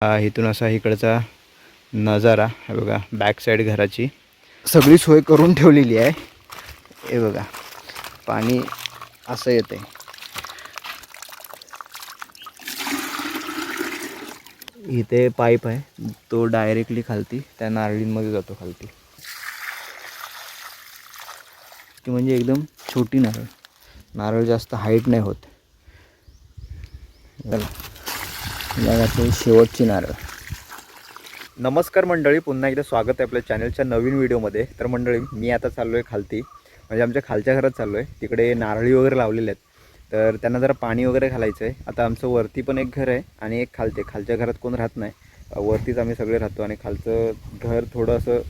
इथून असा इकडचा नजारा हे बघा, बॅक साईड घराची सगळी सोय करून ठेवलेली आहे. हे बघा पाणी असं येते. इथे पाईप आहे, तो डायरेक्टली खालती त्या नारळींमध्ये जातो खालती. ती म्हणजे एकदम छोटी नारळ, नारळ जास्त हाईट नाही होत. शेवटची नारळ. नमस्कार मंडळी, पुन्हा एकदा स्वागत आहे आपल्या चॅनलच्या नवीन व्हिडिओमध्ये. तर मंडळी, मी आता चाललो आहे खालती, म्हणजे आमच्या खालच्या घरात चाललो आहे. तिकडे नारळी वगैरे लावलेले आहेत, तर त्यांना जरा पाणी वगैरे घालायचं आहे. आता आमचं वरती पण एक घर आहे आणि एक खालच्या घरात कोण राहत नाही, वरतीच आम्ही सगळे राहतो. आणि खालचं घर थोडं असं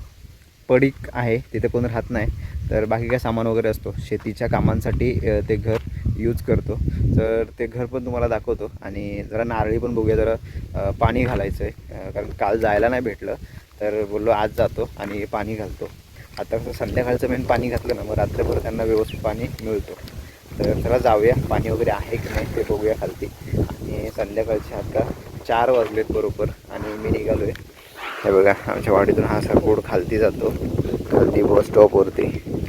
पडीक आहे, तिथे कोण राहत नाही. तर बाकी काय सामान वगैरे असतो, शेतीच्या कामांसाठी ते घर यूज करतो. तर ते घर पण तुम्हाला दाखवतो आणि जरा नारळी पण बघूया. जरा पाणी घालायचं आहे, कारण काल जायला नाही भेटलं, तर बोललो आज जातो आणि पाणी घालतो. आता कसं संध्याकाळचं मेन पाणी घातलं ना, मग रात्रभर त्यांना व्यवस्थित पाणी मिळतो. तर चला जाऊया, पाणी वगैरे आहे की नाही ते बघूया खालती. आणि संध्याकाळचे आता 4 वाजलेत बरोबर आणि मी निघालो आहे. हे बघा, आमच्या वाडीतून हा असा रोड खालती जातो, खालती बस स्टॉपवरती.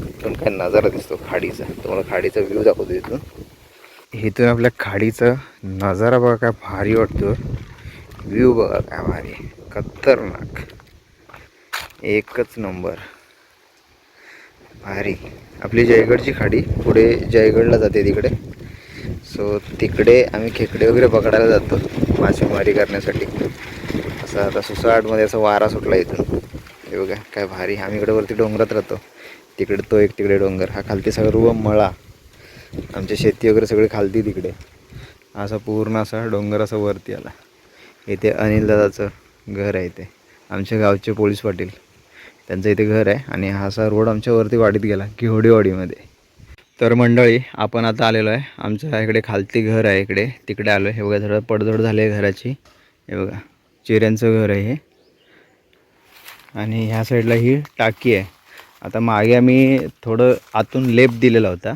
इथून काय नजारा दिसतो खाडीचा, तुम्हाला खाडीचा व्ह्यू दाखवतो. इथून आपल्या खाडीचा नजारा बघा, काय भारी वाटतो. व्ह्यू बघा काय भारी, खतरनाक, एकच नंबर भारी. आपली जयगडची खाडी पुढे जयगडला जाते तिकडे. सो तिकडे आम्ही खेकडे वगैरे पकडायला जातो मासेमारी करण्यासाठी. असं आता सुसाटमध्ये असा वारा सुटला इथून. हे बघा काय भारी. आम्ही इकडे वरती डोंगरात राहतो, तिकडे तो एक तिकडे डोंगर, हा खालती सर्व मळा, आमची शेती वगैरे सगळी खालती तिकडे. असा पूर्ण असा डोंगर असा वरती आला. इथे अनिल दादाचं घर आहे, इथे आमच्या गावचे पोलीस पाटील, त्यांचं इथे घर आहे. आणि हा असा रोड आमच्या वरती वाडीत गेला, घोडेवाडीमध्ये. तर मंडळी, आपण आता आलेलो आहे, आमच्या इकडे खालती घर आहे, इकडे तिकडे आलो आहे. हे बघा थोडं पडझड झाली आहे घराची. हे बघा चिऱ्यांचं घर आहे हे. आणि ह्या साईडला ही टाकी आहे. आता मागे आम्ही थोडं आतून लेप दिलेला होता,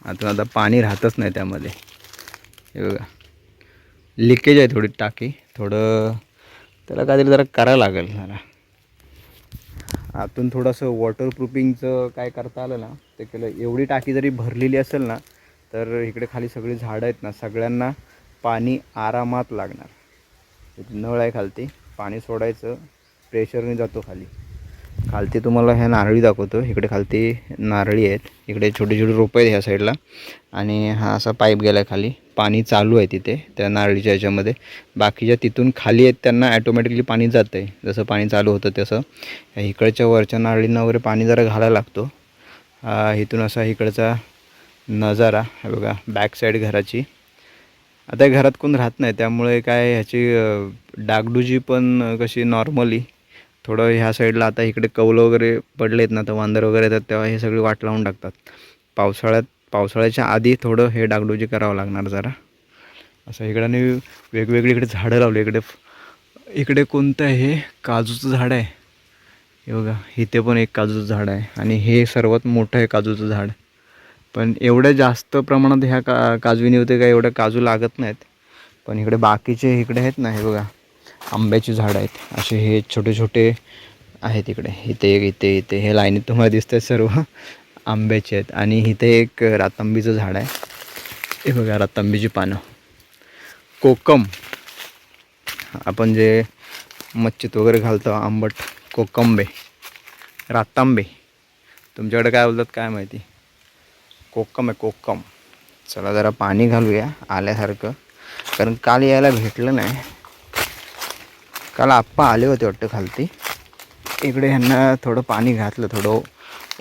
आता पाणी राहतच नाही त्यामध्ये. हे बघा लिकेज आहे थोडी टाकी, थोडं त्याला काहीतरी जरा करायला लागेल. जरा आतून थोडंसं वॉटरप्रूफिंगचं काय करता आलं ना ते केलं. एवढी टाकी जरी भरलेली असेल ना, तर इकडे खाली सगळी झाडं आहेत ना, सगळ्यांना पाणी आरामात लागणार. नळ आहे खालती, पाणी सोडायचं, प्रेशरने जातो खालती तुम्हाला ह्या नारळी दाखवतो. इकडे खालती नारळी आहेत, इकडे छोटी छोटी रोपं आहेत ह्या साईडला. आणि हा असा पाईप गेला आहे खाली, पाणी चालू आहे तिथे त्या नारळीच्या ह्याच्यामध्ये. बाकीच्या तिथून खाली आहेत त्यांना ॲटोमॅटिकली पाणी जातं आहे, जसं पाणी चालू होतं तसं. इकडच्या वरच्या नारळींना वगैरे पाणी जरा घालायला लागतो. इथून असा इकडचा नजारा हे बघा, बॅक साईड घराची. आता घरात कोण राहत नाही, त्यामुळे काय ह्याची डागडुजी पण कशी नॉर्मली थोडं ह्या साईडला. आता इकडे कौलं वगैरे पडलेत ना, तर वांदर वगैरे येतात तेव्हा हे सगळी वाट लावून टाकतात. पावसाळ्याच्या आधी थोडं हे डागडुजी करावं लागणार जरा. असं इकडे वेगवेगळी इकडे झाडं लावली. इकडे कोणतं आहे हे, काजूचं झाड आहे. हे बघा इथे पण एक काजूचं झाड आहे, आणि हे सर्वात मोठं आहे काजूचं झाड. पण एवढ्या जास्त प्रमाणात ह्या काजवीने होते काय, एवढं काजू लागत नाहीत. पण इकडे बाकीचे इकडे आहेत ना, हे बघा आंब्याची झाडं आहेत, असे हे छोटे छोटे आहेत इकडे. इथे हे लाईनीत तुम्हाला दिसत आहेत सर्व आंब्याचे आहेत. आणि इथे एक रातांबीचं झाड आहे. हे बघा रातांबीची पानं, कोकम, आपण जे मच्छीत वगैरे घालतो आंबट, कोकंबे, रातांबे, तुमच्याकडे काय बोलतात काय माहिती. कोकम आहे कोकम. चला जरा पाणी घालूया आल्यासारखं, कारण काल यायला भेटलं नाही. काल आप्पा आले होते वाटतं खालती. इकडे ह्यांना थोडं पाणी घातलं, थोडं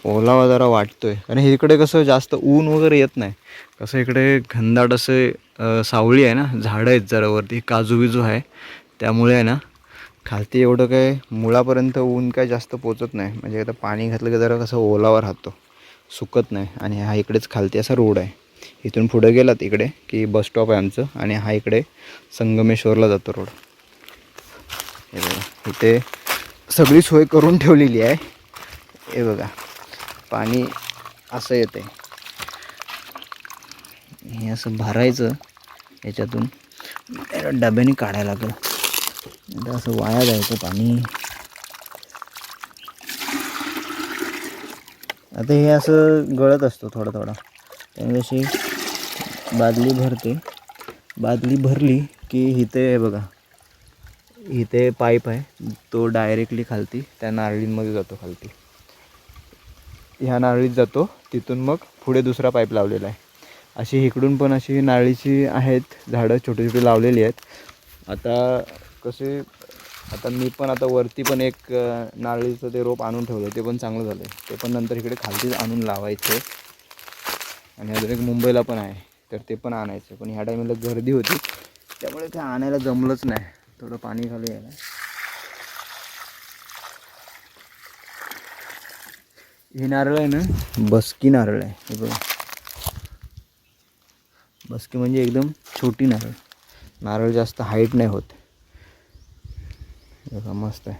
ओलावा जरा वाटतोय. कारण इकडे कसं जास्त ऊन वगैरे येत नाही, कसं इकडे घनदाट असं सावळी आहे ना, झाडं आहेत जरा वरती, काजू बिजू आहे, त्यामुळे आहे ना खालती एवढं काय मुळापर्यंत ऊन काय जास्त पोचत नाही. म्हणजे आता पाणी घातलं की जरा कसं ओलावा राहतो, सुकत नाही. आणि हा इकडेच खालती असा रोड आहे. इथून पुढे गेलात इकडे की बस स्टॉप आहे आमचं, आणि हा इकडे संगमेश्वरला जातो रोड. हे बघा इथे सगळी सोय करून ठेवलेली आहे. हे बघा पाणी असं येते, हे असं भरायचं, याच्यातून डब्याने काढायला लागलं. आता असं वाया जायचं पाणी. आता हे असं गळत असतो थोडा थोडा, त्यामुळे अशी बादली भरते. बादली भरली की इथे बघा, इथे पाईप आहे, तो डायरेक्टली खालती त्या नारळींमध्ये जातो. खालती ह्या नारळीत जातो, तिथून मग पुढे दुसरा पाईप लावलेला आहे. अशी इकडून पण अशी नारळीची आहेत झाडं, छोटी छोटी लावलेली आहेत. आता कसे, आता मी पण आता वरती पण एक नारळीचं ते रोप आणून ठेवलं, ते पण चांगलं झालं आहे. ते पण नंतर इकडे खालतीच आणून लावायचं. आणि अजून एक मुंबईला पण आहे, तर ते पण आणायचं. पण ह्या टायमाला गर्दी होती, त्यामुळे ते आणायला जमलंच नाही. थोडं पाणी खाली यायला. हे नारळ आहे ना, बस्की नारळ आहे. हे बघा, बस्की म्हणजे एकदम छोटी नारळ. नारळ जास्त हाईट नाही होत. बघा मस्त आहे,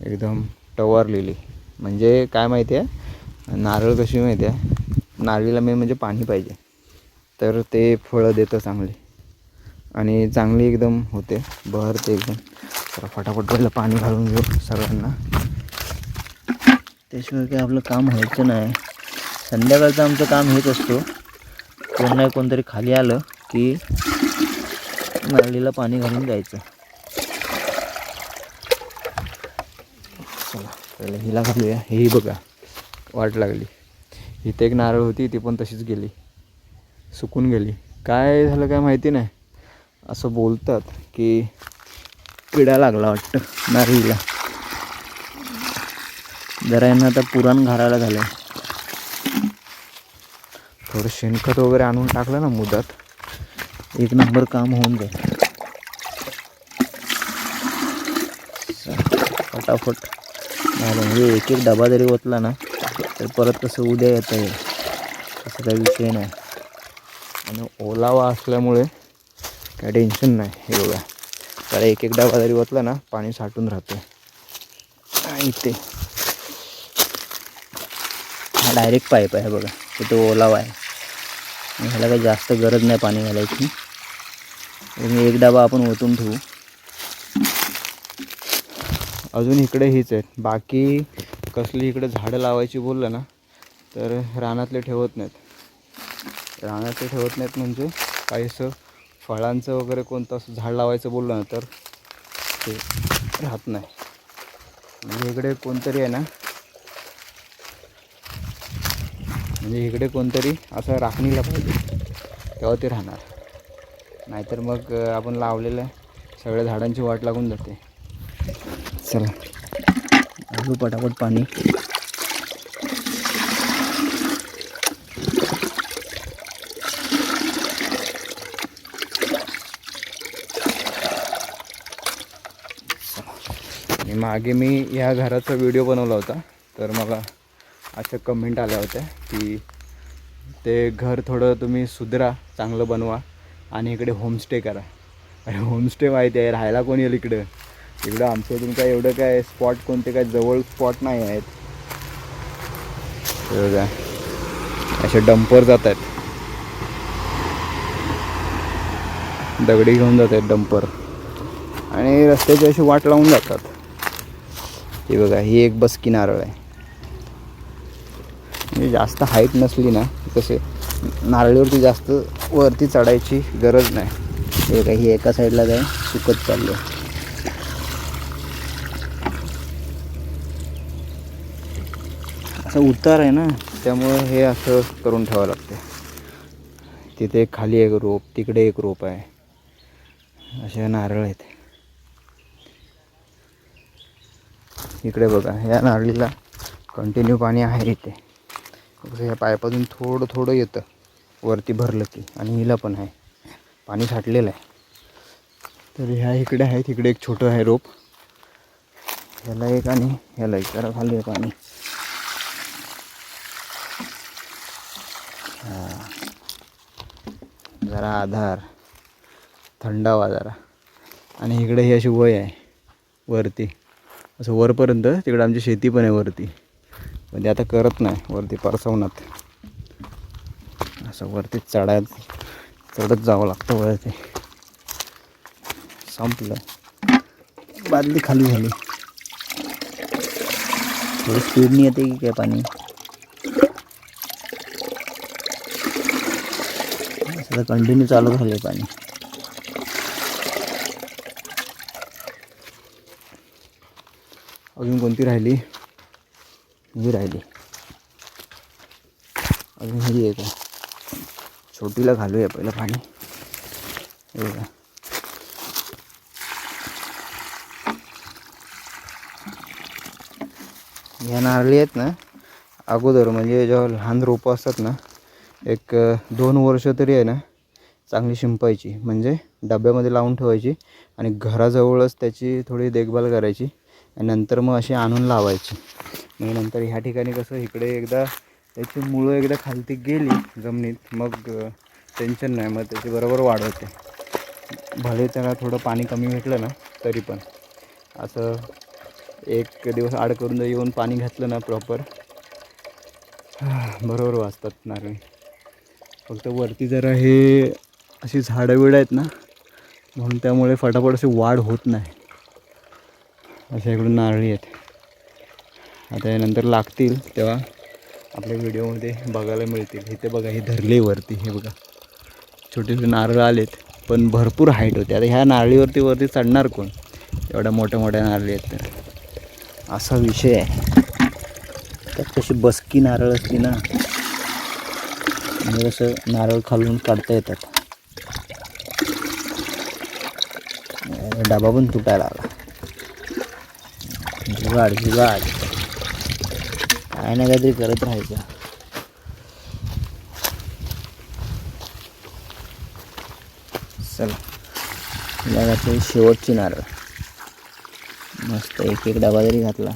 एकदम टवारलेली. म्हणजे काय माहिती आहे, नारळ कशी माहिती आहे, नारळीला मेन म्हणजे पाणी पाहिजे, तर ते फळं देतं चांगली. आणि चांगली एकदम होते, बहरते एकदम. तर फटाफट पहिलं पाणी घालून घेऊ सगळ्यांना, त्याशिवाय काही आपलं काम व्हायचं नाही. संध्याकाळचं आमचं काम हेच असतो, कोण नाही कोणतरी खाली आलं की नारळीला पाणी घालून द्यायचं. चला पहिलं हिला घालूया. हेही बघा वाट लागली. इथे एक नारळ होती, ती पण तशीच गेली, सुकून गेली. काय झालं काय माहिती नाही. असं बोलतात की किडा लागला वाटतं नारळीला. जरा यांना आता पुराण घालायला झालं. थोडं शेणखत वगैरे आणून टाकलं ना मुदात, एक नंबर काम होऊन जाईल. फटाफट. हे एक एक डबा जरी ओतला ना, तर परत कसं उद्या येता येईल, असं काही विषय नाही. आणि ओलावा असल्यामुळे काय टेन्शन नाही. हे बघा, तर एक एक डबा जरी ओतला ना, पाणी साठून राहतं. इथे हा डायरेक्ट पाईप आहे बघा, तो ओलावा आहे. ह्याला काही जास्त गरज नाही पाणी घालायची. एक डबा आपण ओतून ठेवू. अजून इकडे हीच आहेत. बाकी कसली इकडे झाडं लावायची बोललं ना, तर रानातले ठेवत नाहीत. रानातले ठेवत नाहीत म्हणजे काही असं फळांचं वगैरे कोणतं असं झाड लावायचं बोललं ना, तर ते राहत नाही. म्हणजे इकडे कोणतरी आहे ना, म्हणजे इकडे कोणतरी असं राखणीला पाहिजे, तेव्हा ते राहणार. नाहीतर मग आपण लावलेल्या सगळ्या झाडांची वाट लागून जाते. चला घालू पटापट पाणी. आणि मागे मी ह्या घराचा व्हिडिओ बनवला होता, तर मला अशा कमेंट आल्या होत्या की ते घर थोडं तुम्ही सुधरा, चांगलं बनवा आणि इकडे होमस्टे करा. आणि होमस्टे माहिती आहे, राहायला कोण येईल इकडं. इकडं आमच्या इथून काय एवढं काय स्पॉट कोणते काय जवळ स्पॉट नाही आहेत. बघा असे डंपर जात आहेत, दगडी घेऊन जात आहेत डंपर, आणि रस्त्याची अशी वाट लावून जातात. हे बघा, ही एक बस्की नारळ आहे. म्हणजे जास्त हाईट नसली ना, तसे नारळीवरती जास्त वरती चढायची गरज नाही. हे काही एका साईडला काय सुकत चाललं. असं उतार आहे ना, त्यामुळे हे असं करून ठेवावं लागते. तिथे खाली एक रोप, तिकडे एक रोप आहे, असे नारळ आहेत. इकडे बघा, ह्या नारळीला कंटिन्यू पाणी आहे इथे. ह्या पाईपातून थोडं थोडं येतं वरती भरलं की, आणि हिला पण आहे पाणी साठलेलं आहे. तर ह्या इकडे आहे, तिकडे एक छोटं आहे रोप, ह्याला एक आणि ह्याला एक. जरा खाली आहे पाणी. जरा आधार, थंडावा जरा. आणि इकडे ही अशी वय आहे वरती, असं वरपर्यंत. तिकडे आमची शेती पण आहे वरती, पण ते आता करत नाही वरती परसवनात. असं वरती चढत जावं लागतं वरती. संपलं. बादली खाली झाली. थोडी स्पीडनी येते की काय पाणी. असं कंटिन्यू चालू झाले पाणी. अजून कोणती राहिली? ही राहिली. अजून ही एक आहे. छोटीला घालूया पहिलं पाणी. हे बघा. ह्या नारळी आहेत ना, अगोदर म्हणजे जेव्हा लहान रोपं असतात ना, एक 2 वर्ष तरी आहे ना चांगली शिंपायची. म्हणजे डब्यामध्ये लावून ठेवायची आणि घराजवळच त्याची थोडी देखभाल करायची आणि नंतर मग अशी आणून लावायची. मग नंतर ह्या ठिकाणी कसं इकडे एकदा त्याची मुळं एकदा खालती गेली जमिनीत, मग टेन्शन नाही, मग त्याची बरोबर वाढ होते. भले त्याला थोडं पाणी कमी भेटलं ना तरी पण असं एक दिवस आड करून येऊन पाणी घातलं ना प्रॉपर, बरोबर वाचतात नारळी. फक्त वरती जरा हे अशी झाडं बिडं आहेत ना, म्हणून त्यामुळे फटाफट अशी वाढ होत नाही. अशा इकडून नारळी आहेत. आता यानंतर लागतील तेव्हा आपल्या व्हिडिओमध्ये बघायला मिळतील. इथे बघा, हे धरले वरती, हे बघा छोटे छोटे नारळ आलेत, पण भरपूर हाईट होते. आता ह्या नारळीवरती वरती चढणार कोण, एवढ्या मोठ्या मोठ्या नारळी आहेत तर. असा विषय आहे. त्यात कशी बसकी नारळ असली ना, म्हणजे कसं नारळ खालून काढता येतात. डबा पण तुटायला आला. जुगाड जुगाड काय ना काहीतरी करत राहायचं. चला, घातली शेवटची नारळ. मस्त एक एक डबा जरी घातला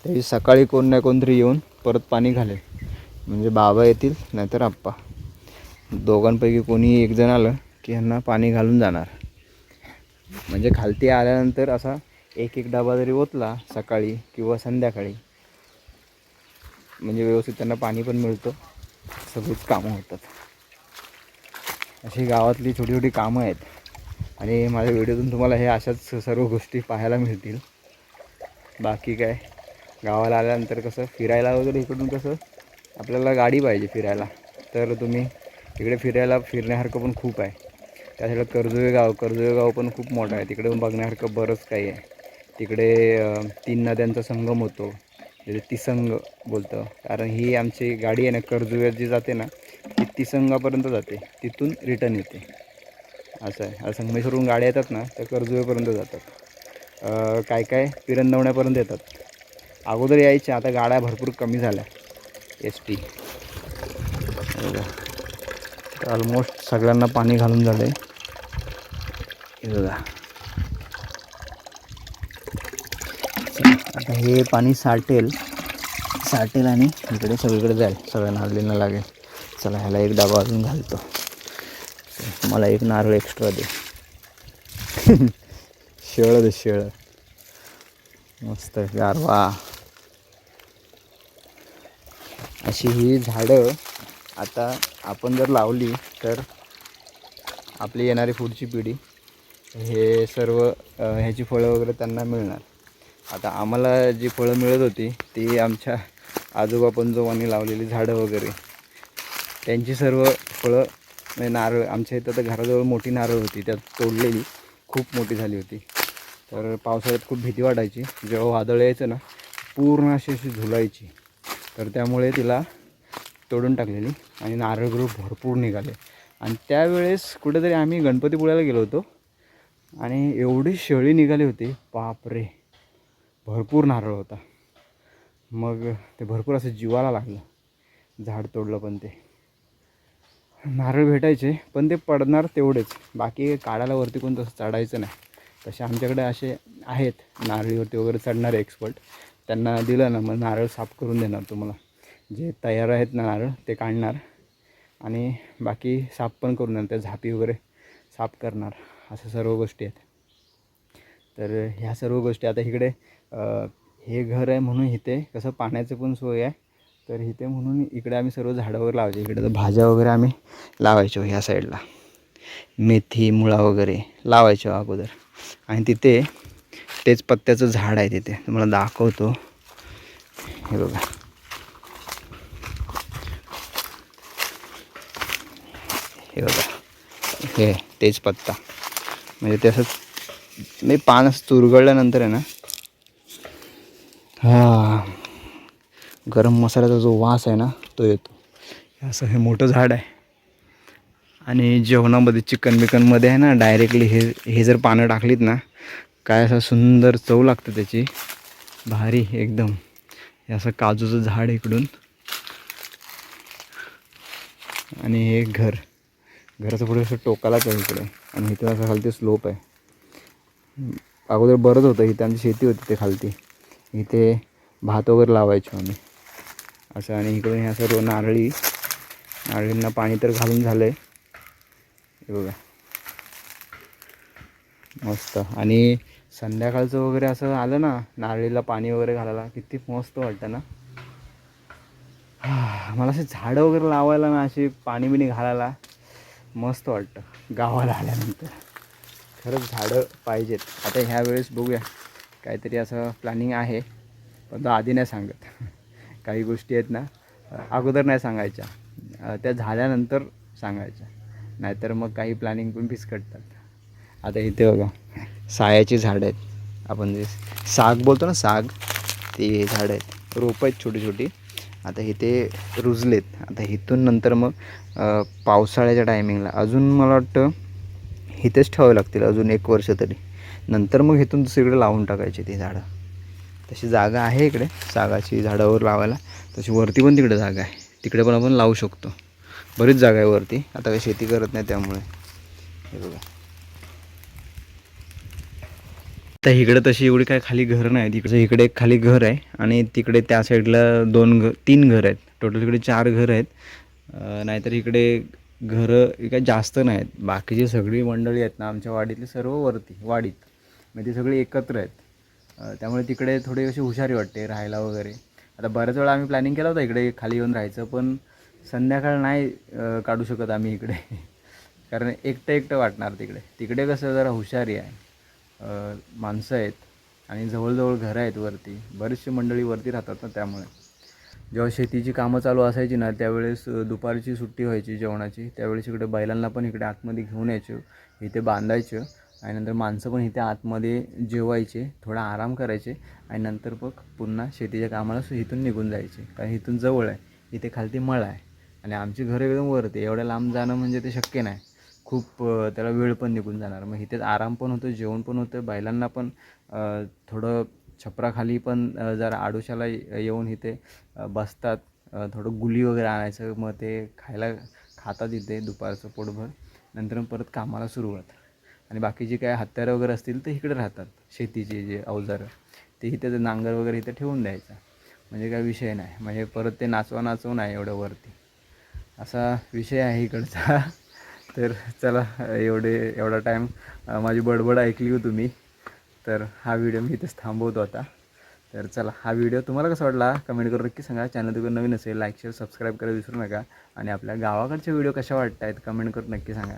तरी सकाळी कोण ना कोणतरी येऊन परत पाणी घालेल. म्हणजे बाबा येतील नाहीतर आप्पा, दोघांपैकी कोणी एक जण आलं की ह्यांना पाणी घालून जाणार. म्हणजे खालती आल्यानंतर असा एक एक डबा जरी ओतला सकाळी किंवा संध्याकाळी, म्हणजे व्यवस्थित त्यांना पाणी पण मिळतं, सगळीच कामं होतात. अशी गावातली छोटी छोटी कामं आहेत. आणि माझ्या व्हिडिओतून तुम्हाला हे अशाच सर्व गोष्टी पाहायला मिळतील. बाकी काय, गावाला आल्यानंतर कसं फिरायला वगैरे इकडून कसं आपल्याला गाडी पाहिजे फिरायला, तर तुम्ही इकडे फिरण्यासारखं पण खूप आहे. त्या साईडला कर्जुवे गाव पण खूप मोठं आहे. तिकडे बघण्यासारखं बरंच काही आहे. तिकडे 3 नद्यांचा संगम होतो, तिथे तिसंग बोलतं. कारण ही आमची गाडी आहे ना, कर्जुव्यात जी जाते ना ती तिसंगापर्यंत जाते, तिथून रिटर्न येते. असं आहे. आता संगमेश्वरून गाड्या येतात ना त्या कर्जुवेपर्यंत जातात. काय काय पिरंदवण्यापर्यंत येतात. अगोदर यायच्या, आता गाड्या भरपूर कमी झाल्या ST. तर ऑलमोस्ट सगळ्यांना पाणी घालून झालं आहे. हे बघा, आता हे पाणी साठेल आणि इकडे सगळीकडे जाईल, सगळ्या नारळींना लागेल. चला, ह्याला एक डबा अजून घालतो. मला एक नारळ एक्स्ट्रा दे. शेळं दे, शेळं. मस्त गारवा. अशी ही झाडं आता आपण जर लावली तर आपली येणारी पुढची पिढी हे सर्व ह्याची फळं वगैरे त्यांना मिळणार. आता आम्हाला जी फळं मिळत होती ती आमच्या आजोबा पंजोबांनी लावलेली झाडं वगैरे, त्यांची सर्व फळं म्हणजे नारळ आमच्या इथं तर घराजवळ मोठी नारळ होती, त्यात तोडलेली खूप मोठी झाली होती. तर पावसाळ्यात खूप भीती वाटायची, जेव्हा वादळ यायचं ना पूर्ण अशी झुलायची. तर त्यामुळे तिला तोडून टाकलेली आणि नारळ ग्रुप भरपूर निघाले. आणि त्यावेळेस कुठेतरी आम्ही गणपतीपुळ्याला गेलो होतो आणि एवढी शेळी निघाली होती, बापरे, भरपूर नारळ होता. मग ते भरपूर असं जीवाला लागलं. झाड तोडलं पण ते नारळ भेटायचे, पण ते पडणार तेवढेच, बाकी काढायला वरती कोण तसं चढायचं नाही. तसे आमच्याकडे असे आहेत नारळीवरती वगैरे चढणारे एक्सपर्ट, त्यांना दिलं ना मग नारळ साफ करून देणार तुम्हाला. जे तयार आहेत ना नारळ ते काढणार आणि बाकी साफ पण करून देणार, त्या झापी वगैरे साफ करणार, अशा सर्व गोष्टी आहेत. तर ह्या सर्व गोष्टी आता इकडे हे घर आहे म्हणून इथे कसं पाण्याचं पण सोय आहे. तर इथे म्हणून इकडे आम्ही सर्व झाडं वगैरे लावायचे. इकडे तर भाज्या वगैरे आम्ही लावायचो ह्या साईडला, मेथी मुळा वगैरे लावायचो अगोदर. आणि तिथे तेजपत्त्याचं झाड आहे तिथे, तुम्हाला दाखवतो. हे बघा, हे बघा, हे तेजपत्ता. म्हणजे ते असं नाही, पान चुरगळल्यानंतर आहे ना, हा गरम मसाल्याचा जो वास आहे ना तो येतो. असं हे मोठं झाड आहे. आणि जेवणामध्ये चिकन बिकनमध्ये आहे ना, डायरेक्टली हे जर पानं टाकलीत ना, काय असं सुंदर चव लागतं त्याची, भारी एकदम. हे असं काजूचं झाड इकडून, आणि हे घराचं पुढे असं टोकालाच आहे इकडे, आणि इथे असं खालती स्लोप आहे. अगोदर बरंच होतं, इथे आमची शेती होती ते खालती, इथे भात वगैरे लावायचो आम्ही असं. आणि इकडे हे असं नारळींना पाणी तर घालून झालं आहे. हे बघा मस्त. आणि संध्याकाळचं वगैरे असं आलं ना, नारळीला पाणी वगैरे घालायला किती मस्त वाटतं ना. मला असे झाडं वगैरे लावायला ना, अशी पाणी बिणी घालायला मस्त वाटतं गावाला आल्यानंतर. खरंच झाडं पाहिजेत. आता ह्या वेळेस बघूया, काहीतरी असं प्लॅनिंग आहे, पण तो आधी नाही सांगत. काही गोष्टी आहेत ना अगोदर नाही सांगायच्या, त्या झाल्यानंतर सांगायच्या, नाहीतर मग काही प्लॅनिंग पण फिसकटतात. आता इथे बघा सायाची झाडं आहेत, आपण जे साग बोलतो ना, साग, ते झाडं आहेत, रोपं आहेत छोटी छोटी. आता इथे रुजलेत. आता इथून नंतर मग पावसाळ्याच्या टायमिंगला अजून मला वाटतं इथेच ठेवावे लागतील अजून 1 वर्ष तरी. नंतर मग इथून दुसरीकडे लावून टाकायची ती झाडं. तशी जागा आहे इकडे सागाची झाडावर लावायला, तशी वरती पण तिकडे जागा आहे, तिकडे पण आपण लावू शकतो. बरीच जागा आहे वरती, आता काही शेती करत नाही त्यामुळे. हे बघा, तर इकडे तशी एवढी काय खाली घरं नाही. तिकडे इकडे एक खाली घर आहे, आणि तिकडे त्या साईडला 3 घरं आहेत. टोटल इकडे 4 घरं आहेत. नाहीतर इकडे घरं काही जास्त नाहीत. बाकीची सगळी मंडळी आहेत ना आमच्या वाडीतली, सर्व वरती वाडीत, म्हणजे ती सगळी एकत्र आहेत. त्यामुळे तिकडे थोडी अशी हुशारी वाटते राहायला वगैरे. आता बऱ्याच वेळा आम्ही प्लॅनिंग केलं होतं इकडे खाली येऊन राहायचं, पण संध्याकाळ नाही काढू शकत आम्ही इकडे. कारण एकटं वाटणार तिकडे. तिकडे कसं जरा हुशारी आहे, माणसं आहेत, आणि जवळजवळ घरं आहेत वरती, बरीचशी मंडळी वरती राहतात ना. त्यामुळे जेव्हा शेतीची कामं चालू असायची ना, त्यावेळेस दुपारची सुट्टी व्हायची जेवणाची, त्यावेळेस इकडे बैलांना पण इकडे आतमध्ये घेऊन यायचं, इथे बांधायचं, आणि नंतर माणसं पण इथे आतमध्ये जेवायचे, थोडा आराम करायचे, आणि नंतर मग पुन्हा शेतीच्या कामाला इथून निघून जायचे. कारण इथून जवळ आहे, इथे खालती मळा आहे, आणि आमची घरं एकदम वरती. एवढ्या लांब जाणं म्हणजे ते शक्य नाही, खूप त्याला वेळ पण निघून जाणार. मग इथेच आराम पण होतो, जेवण पण होतं, बैलांना पण थोडं छपराखाली पण जरा आडोशाला येऊन इथे बसतात. थोडं गुली वगैरे आणायचं, मग ते खातात इथे दुपारचं पोटभर. नंतर परत कामाला सुरुवात. आणि बाकीची काय हत्यारं वगैरे असतील तर इकडे राहतात, शेतीचे जे अवजारं ते इथे, नांगर वगैरे इथे ठेवून द्यायचा, म्हणजे काय विषय नाही. म्हणजे परत ते नाचवू नाही एवढ्या वरती, असा विषय आहे इकडचा. तर चला, एवढा टाईम माझी बडबड ऐकली हो तुम्ही, तर हा व्हिडिओ मी इथेच थांबवतो आता. तर चला, हा व्हिडिओ तुम्हाला कसा वाटला कमेंट करून नक्की सांगा. चॅनल तुम्ही नवीन असेल लाईक शेअर सबस्क्राईब करायला विसरू नका. आणि आपल्या गावाकडचे व्हिडिओ कशा वाटत आहेत कमेंट करून नक्की सांगा.